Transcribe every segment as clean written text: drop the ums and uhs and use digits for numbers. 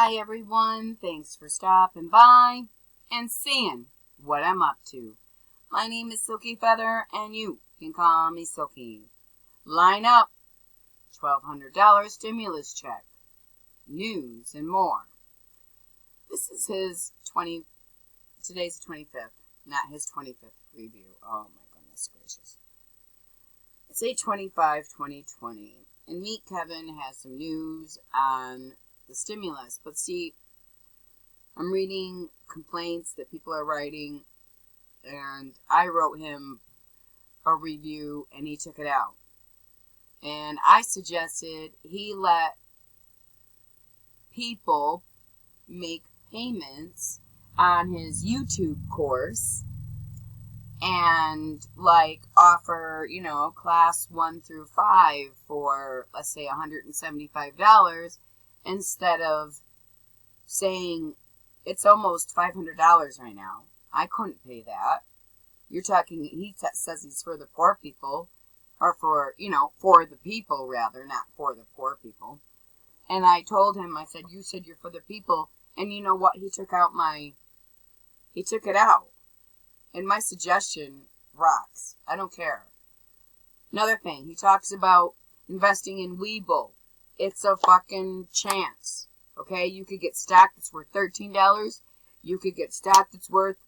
Hi everyone, thanks for stopping by and seeing what I'm up to. My name is Silkyfeather and you can call me Silky. Line up, $1,200 stimulus check, news and more. This is today's 25th, not his 25th preview. Oh my goodness gracious. It's 8/25/2020 and Meet Kevin has some news on the stimulus. But see, I'm reading complaints that people are writing, and I wrote him a review and he took it out. And I suggested he let people make payments on his YouTube course and offer, class 1 through 5 for, let's say, $175 instead of saying it's almost $500 right now. I couldn't pay that. You're talking, he says he's for the poor people, or for the people rather, not for the poor people. And I told him, I said, you said you're for the people. And you know what? He took it out. And my suggestion rocks. I don't care. Another thing, he talks about investing in Webull. It's a fucking chance. Okay? You could get stock that's worth $13. You could get stock that's worth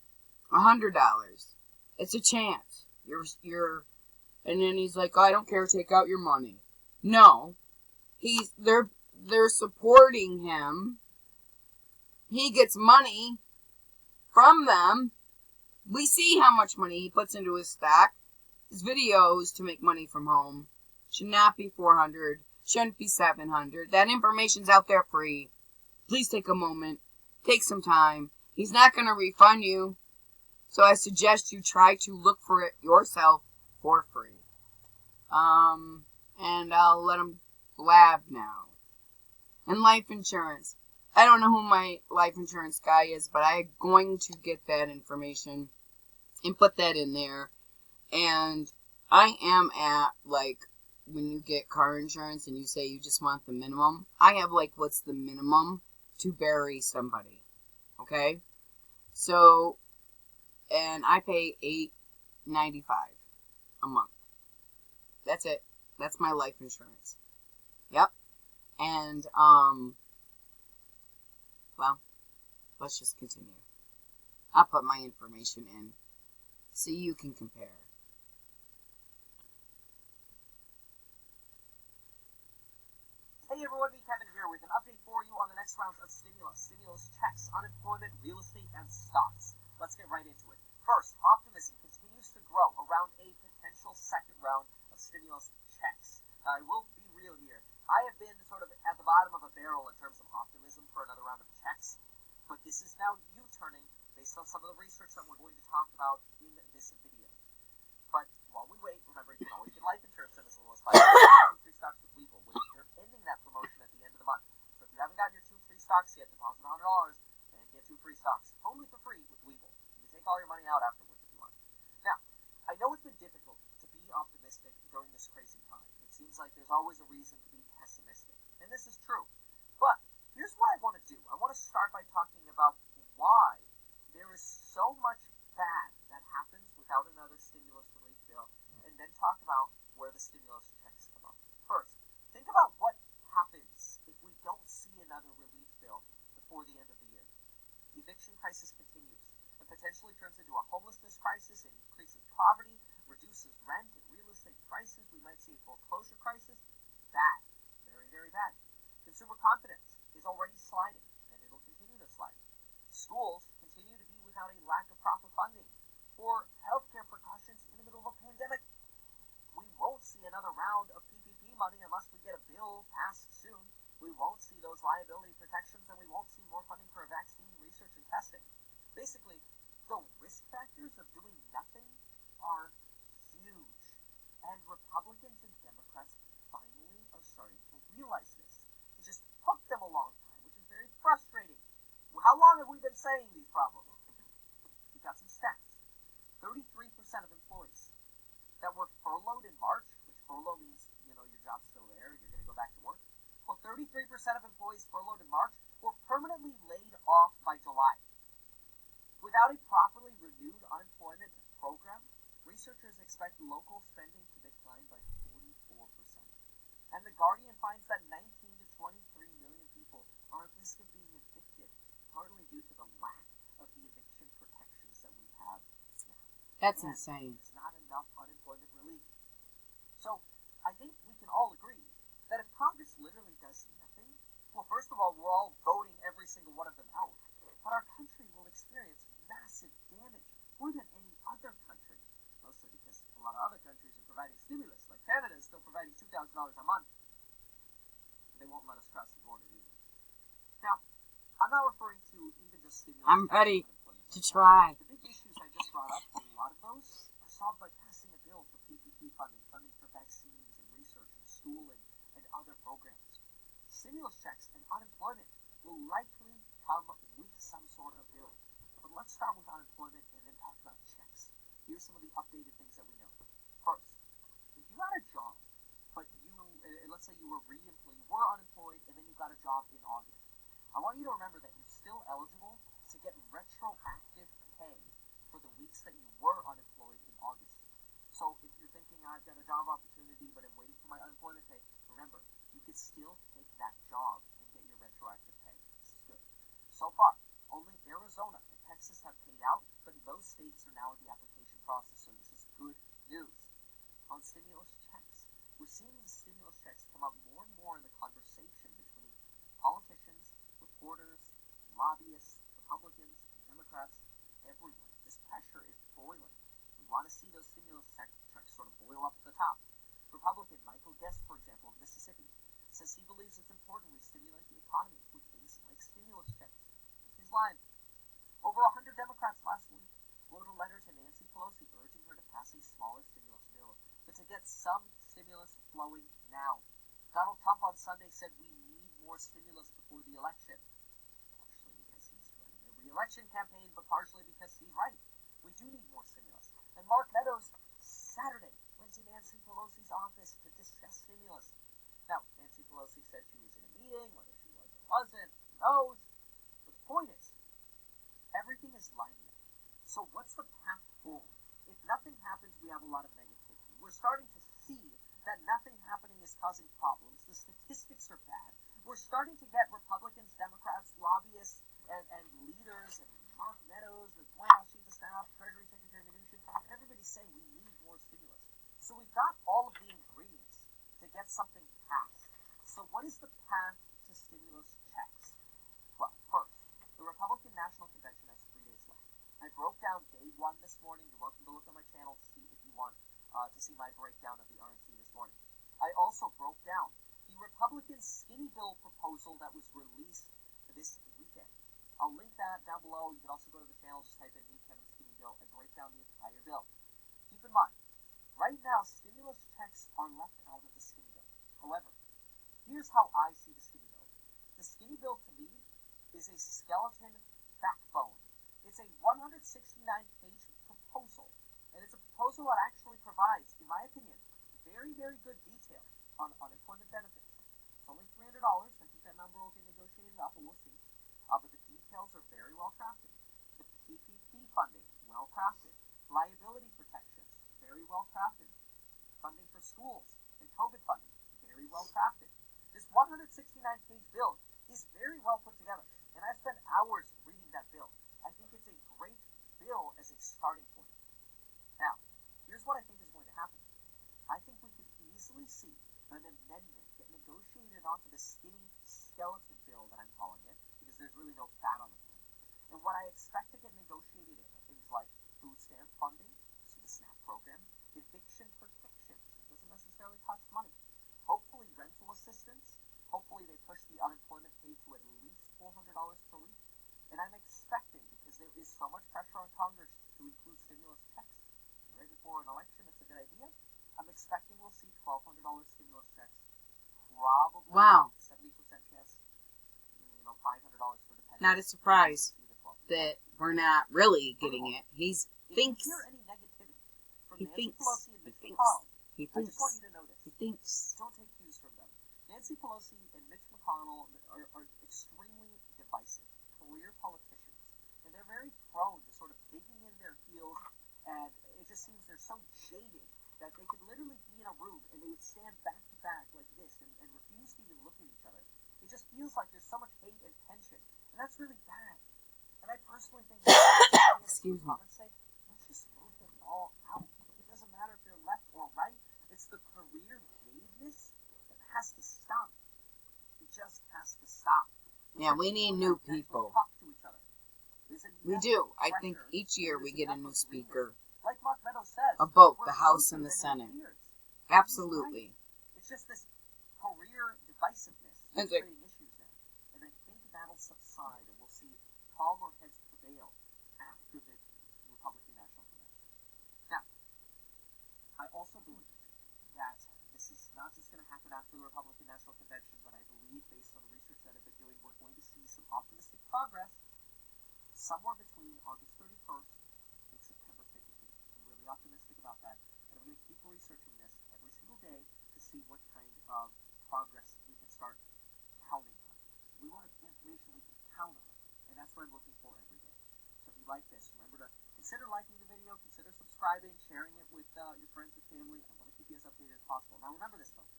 $100. It's a chance. And then he's like, oh, I don't care, take out your money. No. They're supporting him. He gets money from them. We see how much money he puts into his stock. His videos to make money from home should not be $400, shouldn't be $700. That information's out there free. Please take a moment, take some time. He's not going to refund you, so I suggest you try to look for it yourself for free. And I'll let him blab now. And life insurance. I don't know who my life insurance guy is, but I'm going to get that information and put that in there. And I am at, when you get car insurance and you say you just want the minimum, I have, what's the minimum to bury somebody. Okay? So, and I pay $8.95 a month. That's it. That's my life insurance. Yep. And, well, let's just continue. I'll put my information in so you can compare. Hey everyone, me Kevin here with an update for you on the next rounds of stimulus checks, unemployment, real estate, and stocks. Let's get right into it. First, optimism continues to grow around a potential second round of stimulus checks. I will be real here. I have been sort of at the bottom of a barrel in terms of optimism for another round of checks, but this is now U-turning based on some of the research that we're going to talk about in this video. But while we wait, remember you can always get life insurance at as little as $5 free stocks with Webull, which they're ending that promotion at the end of the month. So if you haven't gotten your 2 free stocks yet, deposit $100 and get 2 free stocks totally for free with Webull. You can take all your money out afterwards if you want. Now, I know it's been difficult to be optimistic during this crazy time. It seems like there's always a reason to be pessimistic, and this is true. But here's what I want to do. I want to start by talking about why there is so much bad that happens without another stimulus relief bill, and then talk about where the stimulus checks come up. First, think about what happens if we don't see another relief bill before the end of the year. The eviction crisis continues and potentially turns into a homelessness crisis. It increases poverty, reduces rent and real estate prices. We might see a foreclosure crisis. Bad. Very, very bad. Consumer confidence is already sliding, and it'll continue to slide. Schools continue to be without a lack of proper funding for healthcare precautions in the middle of a pandemic. We won't see another round of PPP money unless we get a bill passed soon. We won't see those liability protections, and we won't see more funding for vaccine research and testing. Basically, the risk factors of doing nothing are huge, and Republicans and Democrats finally are starting to realize this. It just took them a long time, which is very frustrating. How long have we been saying these problems? We've got some stats. 33% of employees that were furloughed in March, which furlough means, your job's still there and you're going to go back to work. Well, 33% of employees furloughed in March were permanently Without a properly renewed unemployment program, researchers expect local spending to decline by 44%. And The Guardian finds that 19 to 23 million people are at risk of being evicted, partly due to the lack of the eviction protections that we have now. That's insane. There's not enough unemployment relief. So I think we can all agree that if Congress literally does nothing, well, first of all, we're all voting every single one of them out, but our country will experience massive damage, more than any other country, mostly because a lot of other countries are providing stimulus, like Canada is still providing $2,000 a month. They won't let us cross the border either. Now, I'm not referring to even just stimulus. I'm ready to try. The big issues I just brought up, a lot of those are solved by passing a bill for PPP funding, funding for vaccines and research and schooling and other programs. Stimulus checks and unemployment will likely come with some sort of bill. But let's start with unemployment and then talk about checks. Here's some of the updated things that we know. First, if you had a job, but let's say you were unemployed and then you got a job in August, I want you to remember that you're still eligible to get retroactive pay for the weeks that you were unemployed in August. So if you're thinking, I've got a job opportunity, but I'm waiting for my unemployment pay, remember, you could still take that job and get your retroactive pay. This is good. So far, only Arizona and Texas have paid out, but most states are now in the application process, so this is good news. On stimulus checks, we're seeing the stimulus checks come up more and more in the conversation between politicians, reporters, lobbyists, Republicans, Democrats, everyone. This pressure is boiling. We want to see those stimulus checks sort of boil up at the top. Republican Michael Guest, for example, of Mississippi, says he believes it's important we stimulate the economy with things like stimulus checks. Here's his line. Over 100 Democrats last week wrote a letter to Nancy Pelosi urging her to pass a smaller stimulus bill, but to get some stimulus flowing now. Donald Trump on Sunday said we need more stimulus before the election. Partially because he's running a re-election campaign, but partially because he's right. We do need more stimulus. And Mark Meadows, Saturday, went to Nancy Pelosi's office to discuss stimulus. Now, Nancy Pelosi said she was in a meeting, whether she was or wasn't, who knows? But the point is, everything is lining up. So what's the path forward? If nothing happens, we have a lot of negativity. We're starting to see that nothing happening is causing problems. The statistics are bad. We're starting to get Republicans, Democrats, lobbyists, and leaders, and Mark Meadows, the White House Chief of Staff, Treasury Secretary Mnuchin, everybody's saying we need more stimulus. So we've got all of the ingredients to get something passed. So what is the path to stimulus checks? Well, first, the Republican National Convention has 3 days left. I broke down day one this morning. You're welcome to look on my channel to see if you want to see my breakdown of the RNC this morning. I also broke down the Republican skinny bill proposal that was released this weekend. I'll link that down below. You can also go to the channel, just type in Meet Kevin Skinny Bill, and break down the entire bill. Keep in mind, right now, stimulus checks are left out of the skinny bill. However, here's how I see the skinny bill. The skinny bill, to me, is a skeleton backbone. It's a 169-page proposal, and it's a proposal that actually provides, in my opinion, very, very good detail on unemployment benefits. It's only $300. I think that number will get negotiated up, and we'll see. But the details are very well crafted. The PPP funding, well crafted. Liability protections, very well crafted. Funding for schools and COVID funding, very well crafted. This 169-page bill is very well put together, and I spent hours reading that bill. I think it's a great bill as a starting point. Now, here's what I think is going to happen. I think we could easily see an amendment get negotiated onto the skinny skeleton bill that I'm calling it, because there's really no fat on the bill. And what I expect to get negotiated in are things like food stamp funding, so the SNAP program, eviction protections, it doesn't necessarily cost money, hopefully rental assistance, hopefully they push the unemployment pay to at least $400 per week, and I'm expecting, because there is so much pressure on Congress to include stimulus checks right before an election, it's a good idea, I'm expecting we'll see $1,200 stimulus checks, probably 70% chance, $500 for dependents. Not a surprise that we're not really getting it. He thinks. If you hear any negativity from He Nancy thinks. Pelosi and He Mitch thinks. McConnell, He I just want thinks. you to know this. He thinks. Don't take cues from them. Nancy Pelosi and Mitch McConnell are extremely divisive, career politicians, and they're very prone to sort of just seems they're so jaded that they could literally be in a room and they would stand back to back like this and refuse to even look at each other. It just feels like there's so much hate and tension, and that's really bad. And I personally think excuse me. Say, let's just move them all out. It doesn't matter if they're left or right. It's the career gayness that has to stop. It just has to stop. Yeah, we need new people. Talk to each other. We do. I think each year we get a new speaker. Like Mark Meadows says, of both the House and the Senate. Absolutely. It's just this career divisiveness that's creating issues now. And I think that'll subside and we'll see calmer heads prevail after the Republican National Convention. Now, I also believe that this is not just going to happen after the Republican National Convention, but I believe, based on the research that I've been doing, we're going to see some optimistic progress somewhere between August 31st and September 15th. I'm really optimistic about that, and I'm going to keep researching this every single day to see what kind of progress we can start counting on. We want information we can count on, and that's what I'm looking for every day. So if you like this, remember to consider liking the video, consider subscribing, sharing it with your friends and family. I want to keep you as updated as possible. Now remember this, folks.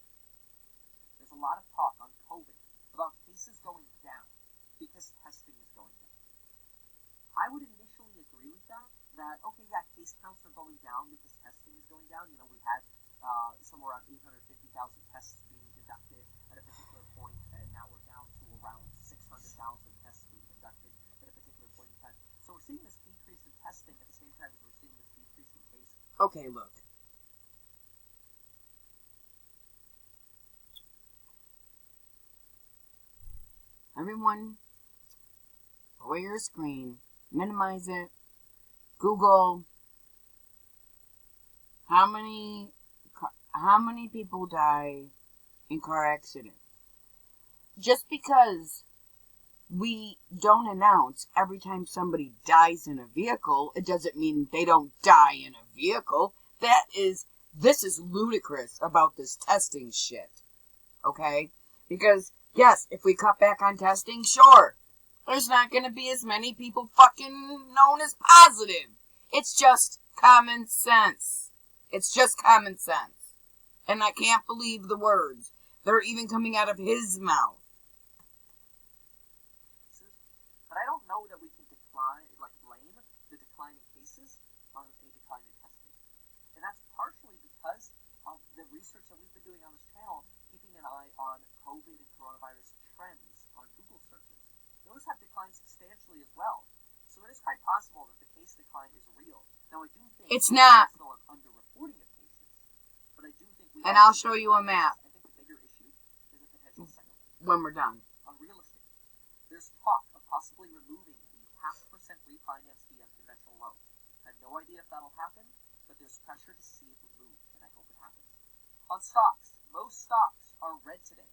There's a lot of talk on COVID about cases going down because testing is going down. I would initially agree with that, okay, yeah, case counts are going down because testing is going down. You know, we had somewhere around 850,000 tests being conducted at a particular point, and now we're down to around 600,000 tests being conducted at a particular point in time. So we're seeing this decrease in testing at the same time as we're seeing this decrease in cases. Okay, look. Everyone, lower your screen, minimize it, Google how many people die in car accidents. Just because we don't announce every time somebody dies in a vehicle, it doesn't mean they don't die in a vehicle. This is ludicrous about this testing shit. Okay? Because, yes, if we cut back on testing, sure, there's not going to be as many people fucking known as positive. It's just common sense. It's just common sense. And I can't believe the words. They're even coming out of his mouth. But I don't know that we can blame the decline in cases on a decline in testing. And that's partially because of the research that we've been doing on this channel, keeping an eye on COVID and coronavirus trends on Google searches. Those have declined substantially as well. So it is quite possible that the case decline is real. Now I do think it's not still an underreporting of cases, but I do think we. And I'll show you a map. I think the bigger issue is a potential second when we're done on real estate. There's talk of possibly removing the 0.5% refinance fee on conventional loans. I have no idea if that'll happen, but there's pressure to see it removed, and I hope it happens. On stocks, most stocks are red today.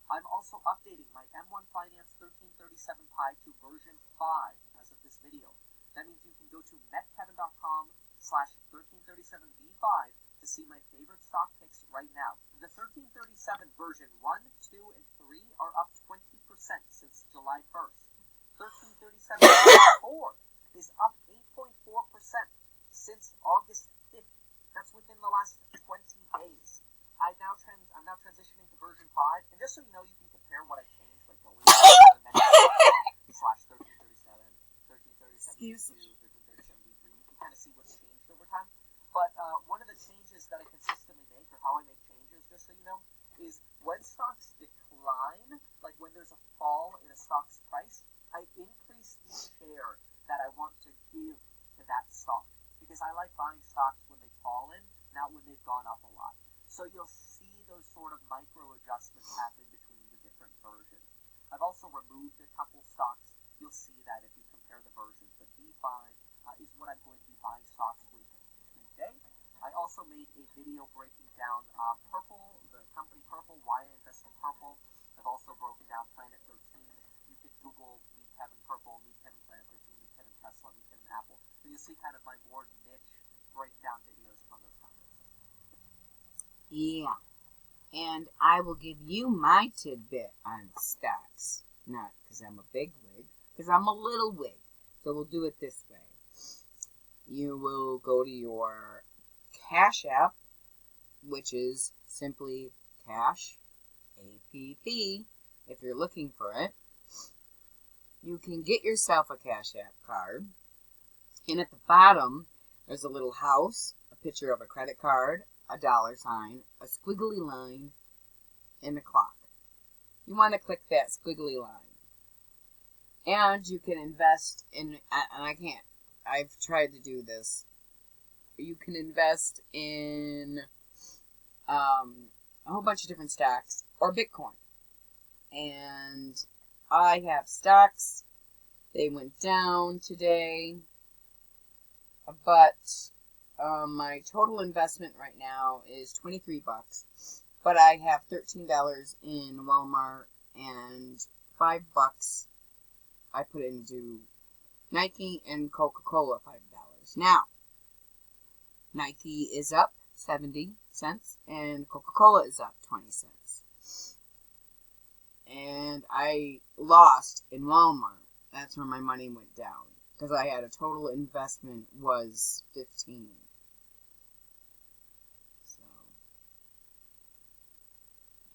I'm also updating my M1 Finance 1337 Pi to version 5 as of this video. That means you can go to metkevin.com/1337v5 to see my favorite stock picks right now. The 1337 version 1, 2, and 3 are up 20% since July 1st. 1337 4 is up 8.4% since August 5th. That's within the last 20 days. I'm now transitioning to version 5, and just so you know, you can compare what I changed by going to metkevin.com/1337, 1337v2, 1337v3. You can kind of see what's changed over time. But one of the changes that I consistently make, or how I make changes, just so you know, is when stocks decline, like when there's a fall in a stock's price, I increase the share that I want to give to that stock. Because I like buying stocks when they've fallen, not when they've gone up a lot. So you'll see those sort of micro adjustments happen between the different versions. I've also removed a couple stocks. You'll see that if you compare the versions. But V5 is what I'm going to be buying stocks with today. I also made a video breaking down Purple, the company Purple, why I invest in Purple. I've also broken down Planet 13. You could Google Meet Kevin Purple, Meet Kevin Planet 13, Meet Kevin Tesla, Meet Kevin Apple. And you'll see kind of my more niche breakdown videos on those topics. Yeah. And I will give you my tidbit on stocks. Not because I'm a big wig, because I'm a little wig. So we'll do it this way. you will go to your Cash App, which is simply Cash, APP, if you're looking for it. You can get yourself a Cash App card, and at the bottom, there's a little house, a picture of a credit card, a dollar sign, a squiggly line, and a clock. You want to click that squiggly line. And you can invest in, and I've tried to do this. You can invest in a whole bunch of different stocks or Bitcoin. And I have stocks. They went down today. But my total investment right now is $23. But I have $13 in Walmart and $5 I put into Nike and Coca-Cola, $5. Now, Nike is up 70 cents and Coca-Cola is up 20 cents. And I lost in Walmart. That's where my money went down. Because I had a total investment was 15. So.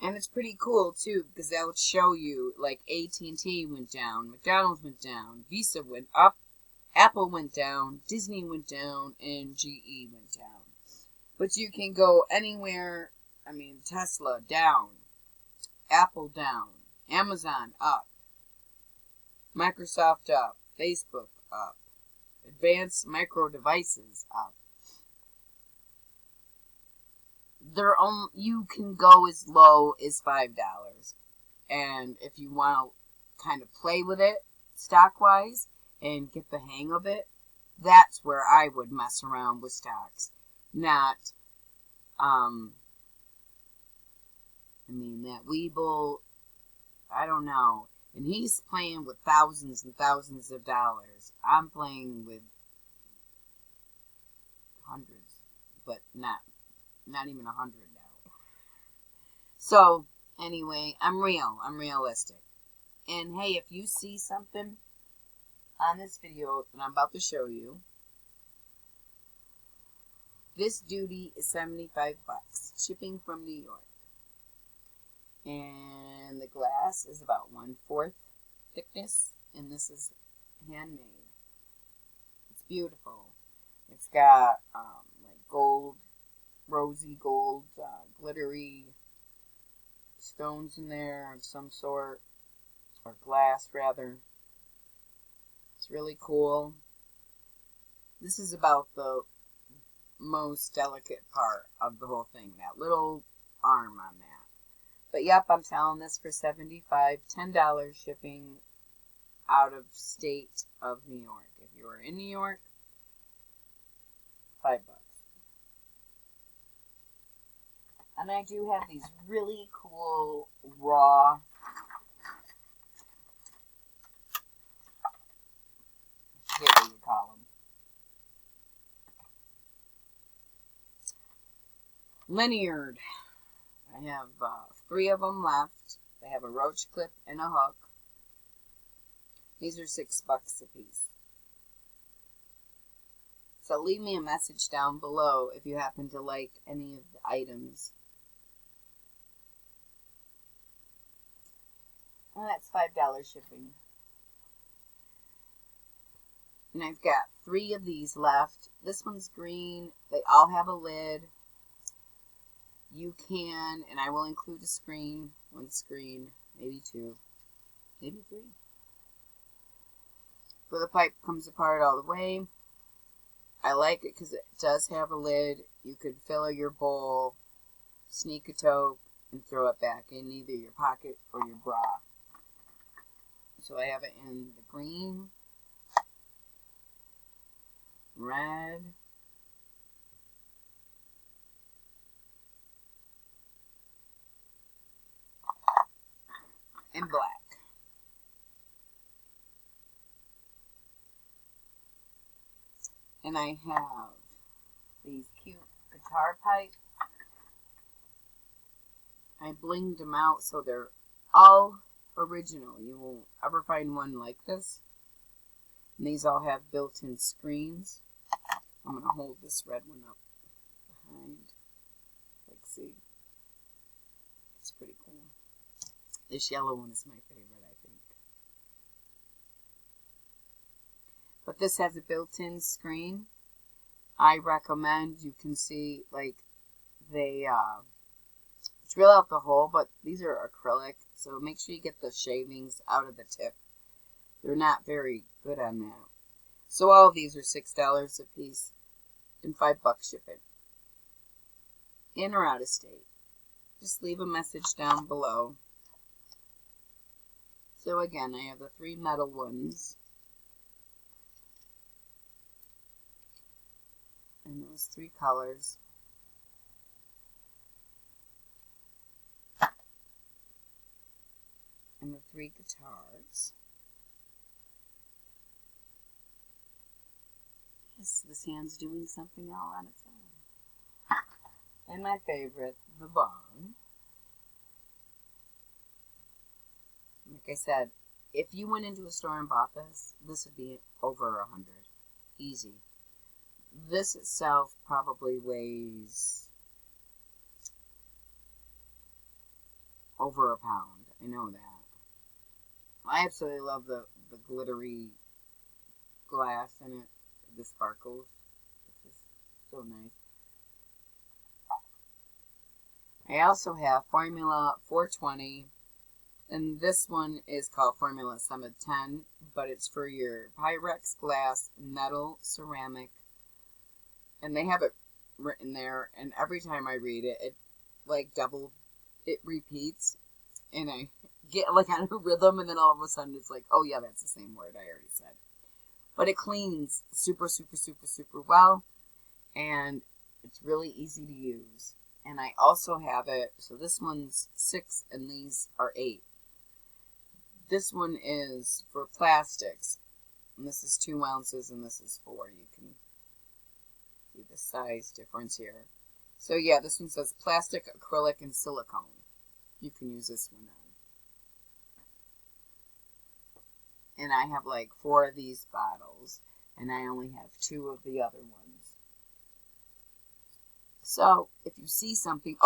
And it's pretty cool too, because that would show you, like, AT&T went down, McDonald's went down, Visa went up, Apple went down, Disney went down, and GE went down. But you can go anywhere. I mean, Tesla down, Apple down, Amazon up, Microsoft up, Facebook up, Advanced Micro Devices up. You can go as low as $5. And if you want to kind of play with it stock-wise and get the hang of it, that's where I would mess around with stocks. Not, that Weeble, I don't know. And he's playing with thousands and thousands of dollars. I'm playing with hundreds, but not even 100 now. So, anyway, I'm realistic. And hey, if you see something on this video that I'm about to show you, this duty is $75, shipping from New York. And the glass is about 1/4 thickness, and this is handmade. It's beautiful. It's got like gold, rosy gold, glittery stones in there of some sort, or glass rather. It's really cool. This is about the most delicate part of the whole thing, that little arm on that. But yep, I'm selling this for $75, $10 shipping out of state of New York. If you are in New York, $5. And I do have these really cool raw I forget what you call them. Lineared. I have 3 of them left. They have a roach clip and a hook. These are $6 a piece. So leave me a message down below if you happen to like any of the items. And that's $5 shipping. And I've got 3 of these left. This one's green. They all have a lid. You can, and I will include a screen, 1 screen, maybe 2, maybe 3. So the pipe comes apart all the way. I like it because it does have a lid. You could fill your bowl, sneak a toke, and throw it back in either your pocket or your bra. So I have it in the green, red, and black. And I have these cute guitar pipes. I blinged them out so they're all original. You won't ever find one like this. And these all have built-in screens. I'm going to hold this red one up behind. Like, see? It's pretty cool. This yellow one is my favorite, I think. But this has a built-in screen. I recommend. You can see, like, they drill out the hole, but these are acrylic, so make sure you get the shavings out of the tip. They're not very good on that. So all of these are $6 a piece and $5 shipping. In or out of state. Just leave a message down below. So again, I have the 3 metal ones. And those 3 colors. And the 3 guitars. Yes, this hand's doing something all on its own. And my favorite, the bong. Like I said, if you went into a store and bought this, this would be over 100. Easy. This itself probably weighs over a pound. I know that. I absolutely love the glittery glass in it. The sparkles. This is so nice. I also have Formula 420. And this one is called Formula 710. But it's for your Pyrex glass, metal, ceramic. And they have it written there. And every time I read it, it like it repeats. And I get like on a rhythm, and then all of a sudden it's like, oh yeah, that's the same word I already said. But it cleans super, super, super, super well, and it's really easy to use. And I also have it, so this one's 6 and these are 8. This one is for plastics, and this is 2 ounces and this is 4. You can see the size difference here. So yeah, this one says plastic, acrylic, and silicone. You can use this one on. And I have like 4 of these bottles, and I only have 2 of the other ones. So if you see something,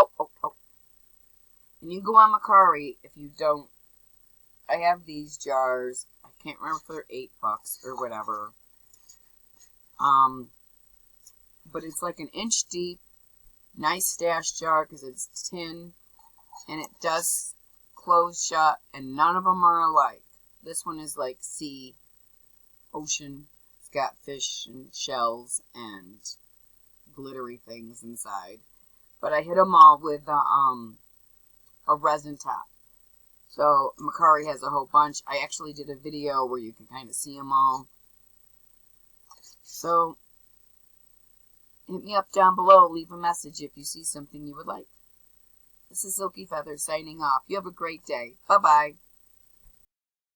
and you go on Mercari. If you don't, I have these jars. I can't remember if they're $8 or whatever. But it's like an inch deep, nice stash jar because it's tin. And it does close shut, and none of them are alike. This one is like sea, ocean. It's got fish and shells and glittery things inside. But I hit them all with a resin top. So Mercari has a whole bunch. I actually did a video where you can kind of see them all. So hit me up down below. Leave a message if you see something you would like. This is Silkyfeather signing off. You have a great day. Bye-bye.